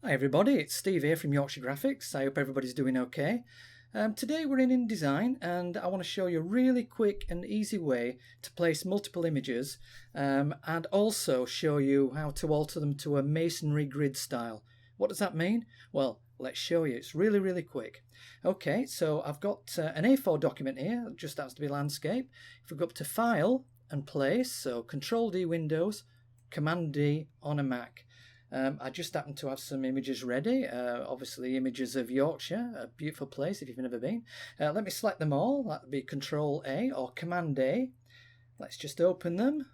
Hi everybody, it's Steve here from Yorkshire Graphics. I hope everybody's doing okay. Today we're in InDesign and I want to show you a really quick and easy way to place multiple images and also show you how to alter them to a masonry grid style. What does that mean? Well, let's show you. It's really quick. Okay, so I've got an A4 document here. It just happens to be landscape. If we go up to File and Place, so Control D Windows, Command D on a Mac. I just happen to have some images ready, obviously images of Yorkshire, a beautiful place if you've never been. Let me select them all. That would be Control A or Command A. Let's just open them.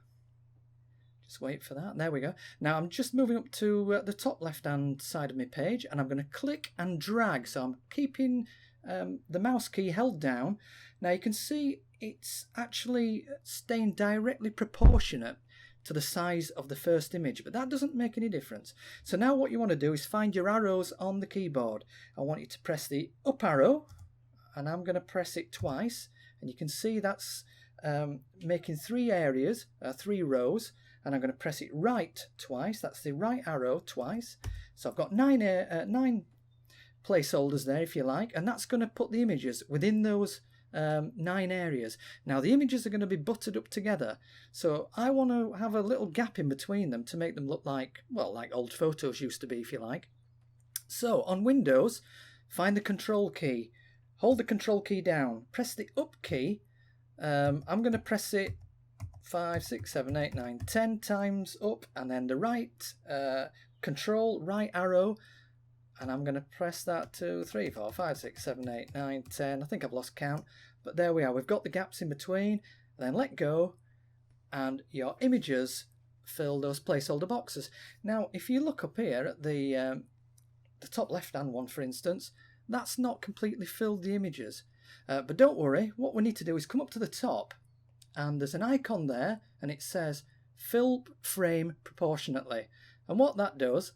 Just wait for that. There we go. Now I'm just moving up to the top left hand side of my page and I'm going to click and drag. So I'm keeping the mouse key held down. Now you can see it's actually staying directly proportionate to the size of the first image, but that doesn't make any difference. So now what you want to do is find your arrows on the keyboard. I want you to press the up arrow and I'm going to press it twice, and you can see that's making three areas, three rows, and I'm going to press it right twice. That's the right arrow twice. So I've got nine placeholders there if you like, and that's going to put the images within those 9 areas. Now the images are going to be buttered up together, so I want to have a little gap in between them to make them look like, well, like old photos used to be if you like. So on Windows, find the Control key, hold the Control key down, press the up key. I'm going to press it 5, 6, 7, 8, 9, 10 times up, and then the right Control right arrow, and I'm going to press that 2, 3, 4, 5, 6, 7, 8, 9, 10. I think I've lost count, but there we are. We've got the gaps in between. Then let go, and your images fill those placeholder boxes. Now, if you look up here at the top left-hand one, for instance, that's not completely filled the images. But don't worry. What we need to do is come up to the top, and there's an icon there, and it says Fill Frame Proportionately. And what that does,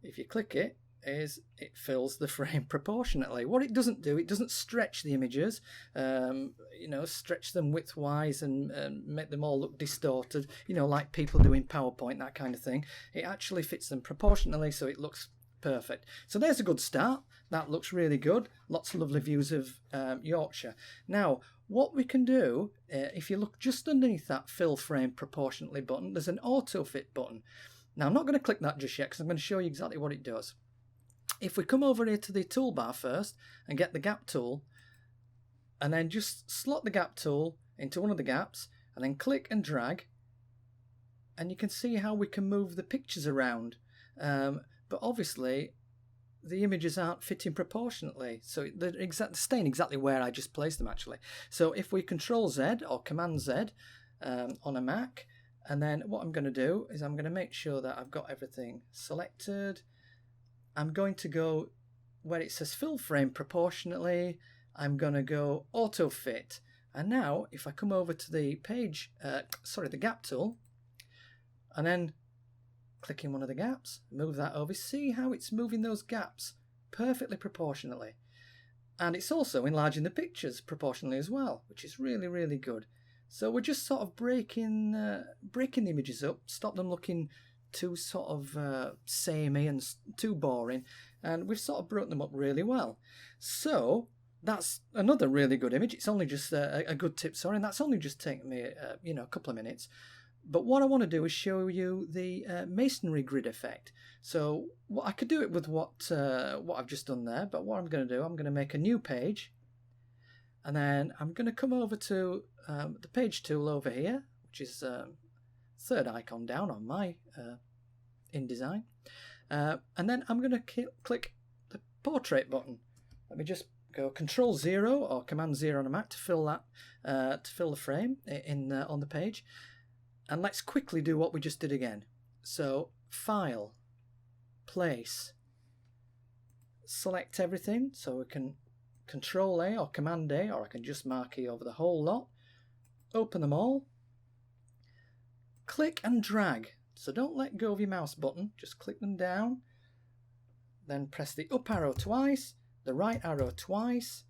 if you click it, is it fills the frame proportionately. What it doesn't do, it doesn't stretch the images, stretch them widthwise and make them all look distorted, like people do in PowerPoint, that kind of thing. It actually fits them proportionally, so it looks perfect. So there's a good start. That looks really good. Lots of lovely views of Yorkshire. Now, what we can do, if you look just underneath that Fill Frame Proportionately button, there's an Auto Fit button. Now, I'm not going to click that just yet because I'm going to show you exactly what it does. If we come over here to the toolbar first and get the gap tool, and then just slot the gap tool into one of the gaps and then click and drag, and you can see how we can move the pictures around, but obviously the images aren't fitting proportionately, so they're staying exactly where I just placed them actually. So if we Control Z or Command Z on a Mac, and then what I'm going to do is I'm going to make sure that I've got everything selected. I'm going to go where it says Fill Frame Proportionately. I'm going to go Auto Fit. And now, if I come over to the page, the gap tool, and then click in one of the gaps, move that over, see how it's moving those gaps perfectly proportionately. And it's also enlarging the pictures proportionally as well, which is really good. So we're just sort of breaking the images up, stop them looking too sort of samey and too boring, and we've sort of broken them up really well. So that's another really good image. It's only just a good tip, sorry, and that's only just taken me a couple of minutes. But what I want to do is show you the masonry grid effect. So I could do it with what I've just done there, but what I'm going to do, I'm going to make a new page, and then I'm going to come over to the page tool over here, which is third icon down on my InDesign, and then I'm going to click the portrait button. Let me just go Control 0 or Command 0 on a Mac to fill that, to fill the frame on the page. And let's quickly do what we just did again. So File, Place, select everything. So we can Control A or Command A, or I can just marquee over the whole lot. Open them all. Click and drag. So don't let go of your mouse button, just click them down. Then press the up arrow twice, the right arrow twice,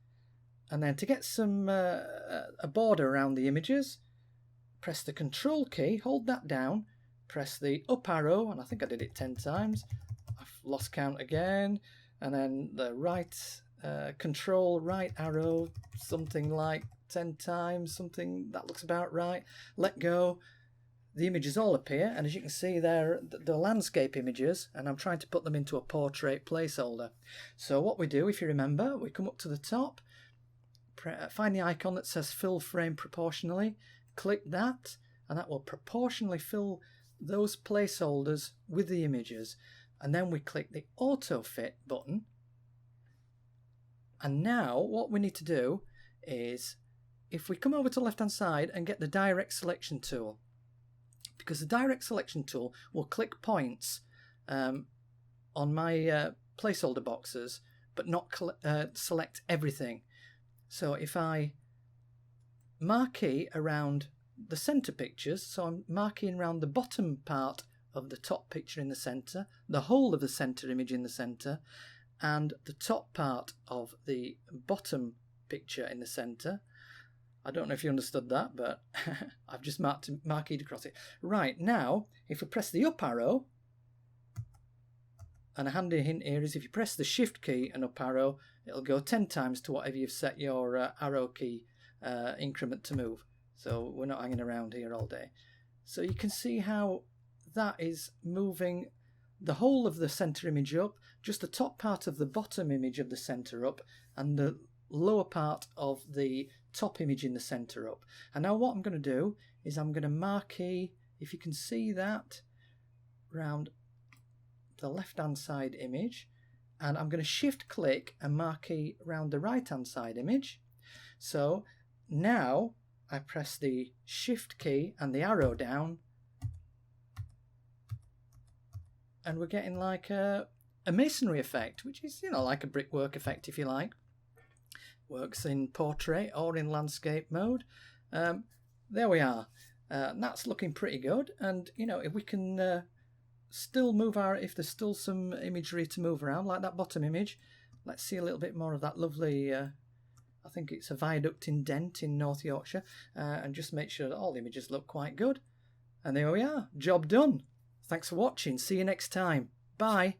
and then to get some a border around the images, press the Control key, hold that down, press the up arrow, and I think I did it 10 times. I've lost count again, and then the right control right arrow, something like 10 times, something that looks about right. Let go. The images all appear, and as you can see, they're the landscape images, and I'm trying to put them into a portrait placeholder. So what we do, if you remember, we come up to the top, find the icon that says fill frame proportionally, click that, and that will proportionally fill those placeholders with the images. And then we click the auto fit button. And now what we need to do is, if we come over to the left hand side and get the direct selection tool, because the direct selection tool will click points on my placeholder boxes, but not select everything. So if I marquee around the center pictures, so I'm marking around the bottom part of the top picture in the center, the whole of the center image in the center, and the top part of the bottom picture in the center. I don't know if you understood that, but I've just marqueed across it. Right, now, if we press the up arrow, and a handy hint here is if you press the shift key and up arrow, it'll go 10 times to whatever you've set your arrow key increment to move. So we're not hanging around here all day. So you can see how that is moving the whole of the center image up, just the top part of the bottom image of the center up, and the lower part of the top image in the center up. And now what I'm going to do is I'm going to marquee, if you can see that, round the left hand side image, and I'm going to shift click and marquee round the right hand side image. So now I press the shift key and the arrow down, and we're getting like a masonry effect, which is, you know, like a brickwork effect if you like. Works in portrait or in landscape mode. There we are. That's looking pretty good. And you know, if we can still move if there's still some imagery to move around, like that bottom image, let's see a little bit more of that lovely, I think it's a viaduct indent in North Yorkshire, and just make sure that all the images look quite good. And there we are, job done. Thanks for watching. See you next time. Bye.